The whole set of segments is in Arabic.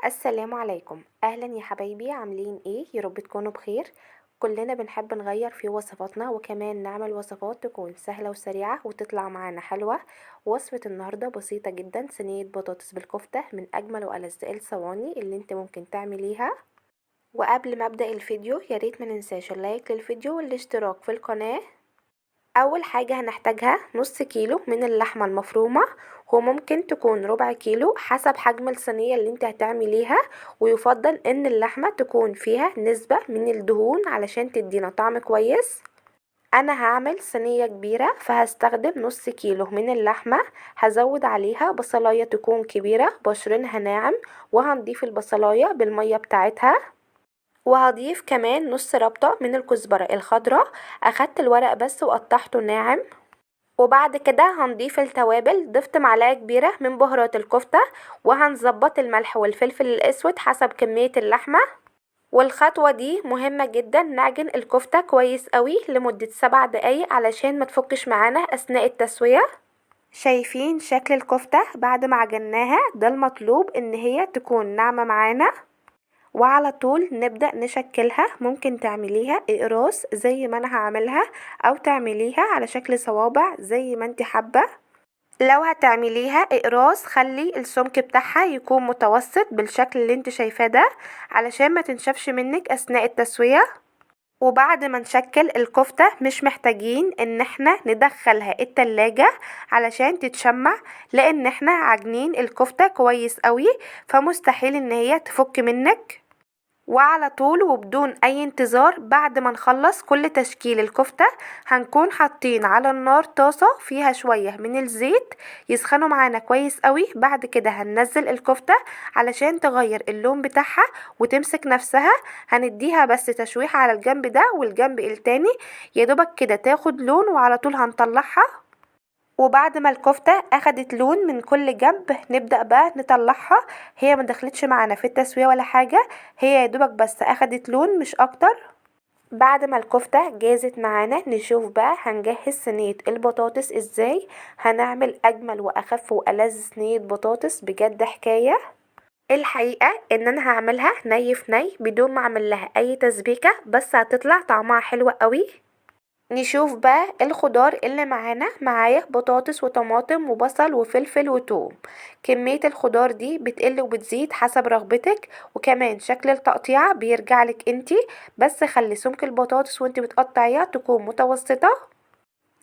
السلام عليكم، اهلا يا حبايبي، عاملين ايه؟ يا رب تكونوا بخير. كلنا بنحب نغير في وصفاتنا وكمان نعمل وصفات تكون سهلة وسريعة وتطلع معانا حلوة. وصفة النهاردة بسيطة جدا، صينية بطاطس بالكفتة من اجمل والذ الصواني اللي انت ممكن تعمليها. وقبل ما ابدأ الفيديو ياريت مننساش اللايك للفيديو والاشتراك في القناة. اول حاجة هنحتاجها نص كيلو من اللحمة المفرومة، وممكن تكون ربع كيلو حسب حجم الصينية اللي انت هتعمليها. ويفضل ان اللحمة تكون فيها نسبة من الدهون علشان تدينا طعم كويس. انا هعمل صينية كبيرة فهستخدم نص كيلو من اللحمة. هزود عليها بصلاية تكون كبيرة بشرينها ناعم، وهنضيف البصلاية بالمية بتاعتها. وهضيف كمان نص ربطة من الكزبرة الخضراء، اخدت الورق بس وقطعته ناعم. وبعد كده هنضيف التوابل، ضفت معلقة كبيرة من بهارات الكفتة، وهنظبط الملح والفلفل الاسود حسب كمية اللحمة. والخطوة دي مهمة جدا، نعجن الكفتة كويس قوي لمدة 7 دقايق علشان ما تفكش معانا اثناء التسوية. شايفين شكل الكفتة بعد ما عجناها؟ ده المطلوب، ان هي تكون ناعمة معانا. وعلى طول نبدأ نشكلها، ممكن تعمليها اقراص زي ما انا هعملها، او تعمليها على شكل صوابع زي ما انت حابة. لو هتعمليها اقراص خلي السمك بتاعها يكون متوسط بالشكل اللي انت شايفاه ده، علشان ما تنشفش منك اثناء التسوية. وبعد ما نشكل الكفتة مش محتاجين ان احنا ندخلها التلاجة علشان تتشمع، لان احنا عاجنين الكفتة كويس قوي، فمستحيل ان هي تفك منك. وعلى طول وبدون اي انتظار بعد ما نخلص كل تشكيل الكفتة، هنكون حاطين على النار طاسة فيها شوية من الزيت يسخنوا معانا كويس قوي. بعد كده هننزل الكفتة علشان تغير اللون بتاعها وتمسك نفسها. هنديها بس تشويح على الجنب ده والجنب التاني، يدوبك كده تاخد لون، وعلى طول هنطلعها. وبعد ما الكفتة اخدت لون من كل جنب نبدأ بقى نطلعها. هي ما دخلتش معانا في التسوية ولا حاجة، هي يا دوبك بس اخدت لون مش اكتر. بعد ما الكفتة جازت معانا نشوف بقى هنجهز صينية البطاطس ازاي. هنعمل اجمل واخف والذ صينية بطاطس بجد حكاية. الحقيقة ان انا هعملها ني في ني بدون ما اعمل لها اي تسبيكة، بس هتطلع طعمها حلو قوي. نشوف بقى الخضار اللي معايا بطاطس وطماطم وبصل وفلفل وتوم. كمية الخضار دي بتقل وبتزيد حسب رغبتك، وكمان شكل التقطيعة بيرجع لك انتي. بس خلي سمك البطاطس وانتي بتقطعيها تكون متوسطة.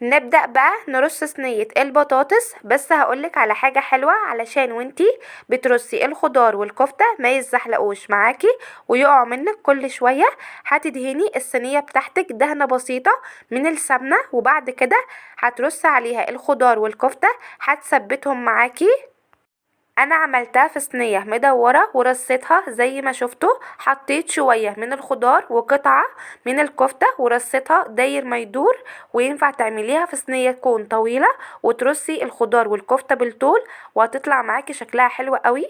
نبدأ بقى نرص صينية البطاطس، بس هقولك على حاجة حلوة علشان وانتي بترصي الخضار والكفتة ما يتزحلقوش معاكي ويقعوا منك كل شوية. هتدهني الصينية بتاعتك دهنة بسيطة من السمنة، وبعد كده هترصي عليها الخضار والكفتة هتثبتهم معاكي. انا عملتها في صينيه مدوره ورصيتها زي ما شفتوا، حطيت شويه من الخضار وقطعه من الكفته ورصيتها داير ما يدور. وينفع تعمليها في صينيه تكون طويله وترصي الخضار والكفته بالطول، وهتطلع معاكي شكلها حلو قوي.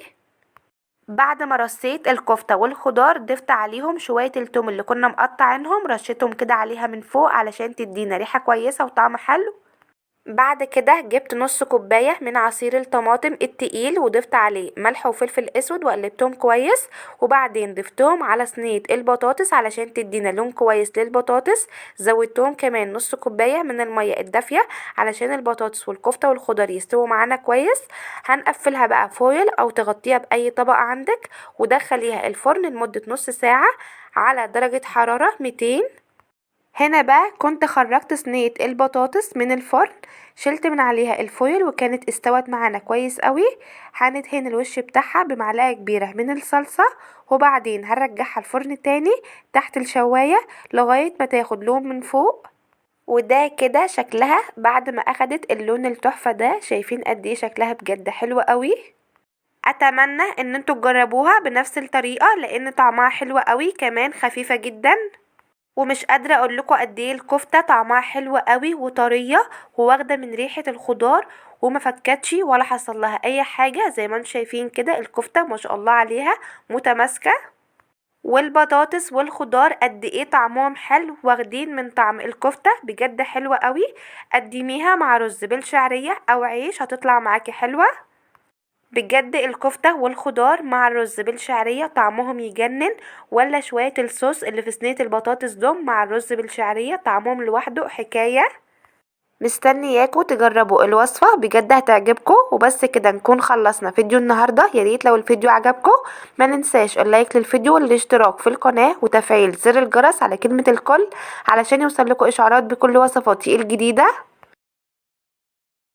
بعد ما رصيت الكفته والخضار ضفت عليهم شويه التوم اللي كنا مقطعينهم، رشيتهم كده عليها من فوق علشان تدينا ريحه كويسه وطعم حلو. بعد كده جبت نص كوباية من عصير الطماطم التقيل وضفت عليه ملح وفلفل اسود وقلبتهم كويس. وبعدين ضفتهم على صينية البطاطس علشان تدينا لون كويس للبطاطس. زودتهم كمان نص كوباية من المية الدافية علشان البطاطس والكفتة والخضار يستووا معانا كويس. هنقفلها بقى فويل او تغطيها باي طبقة عندك، ودخليها الفرن لمدة نص ساعة على درجة حرارة 200. هنا بقى كنت خرجت صينية البطاطس من الفرن، شلت من عليها الفويل وكانت استوت معانا كويس قوي. هندهن الوش بتاعها بمعلقة كبيرة من الصلصة، وبعدين هنرجعها الفرن تاني تحت الشواية لغاية ما تاخد لون من فوق. وده كده شكلها بعد ما اخدت اللون التحفة ده. شايفين قد ايه شكلها بجد حلو قوي. اتمنى ان انتوا تجربوها بنفس الطريقة لان طعمها حلو قوي، كمان خفيفة جدا. ومش قادرة اقول لكم قد ايه الكفتة طعمها حلو قوي وطرية وواخدة من ريحة الخضار، وما فكتش ولا حصل لها اي حاجة. زي ما انتم شايفين كده الكفتة ما شاء الله عليها متماسكة. والبطاطس والخضار قد ايه طعمهم حلو، واخدين من طعم الكفتة بجد حلوة قوي. قدميها مع رز بالشعرية او عيش هتطلع معاكي حلوة. بجد الكفتة والخضار مع الرز بالشعرية طعمهم يجنن، ولا شوية الصوص اللي في صينية البطاطس دول مع الرز بالشعرية طعمهم لوحده حكاية. مستنياكوا تجربوا الوصفة، بجد هتعجبكم. وبس كده نكون خلصنا فيديو النهاردة. يا ريت لو الفيديو عجبكم ما ننساش اللايك للفيديو والاشتراك في القناة وتفعيل زر الجرس على كلمة الكل علشان يوصلكوا اشعارات بكل وصفاتي الجديدة.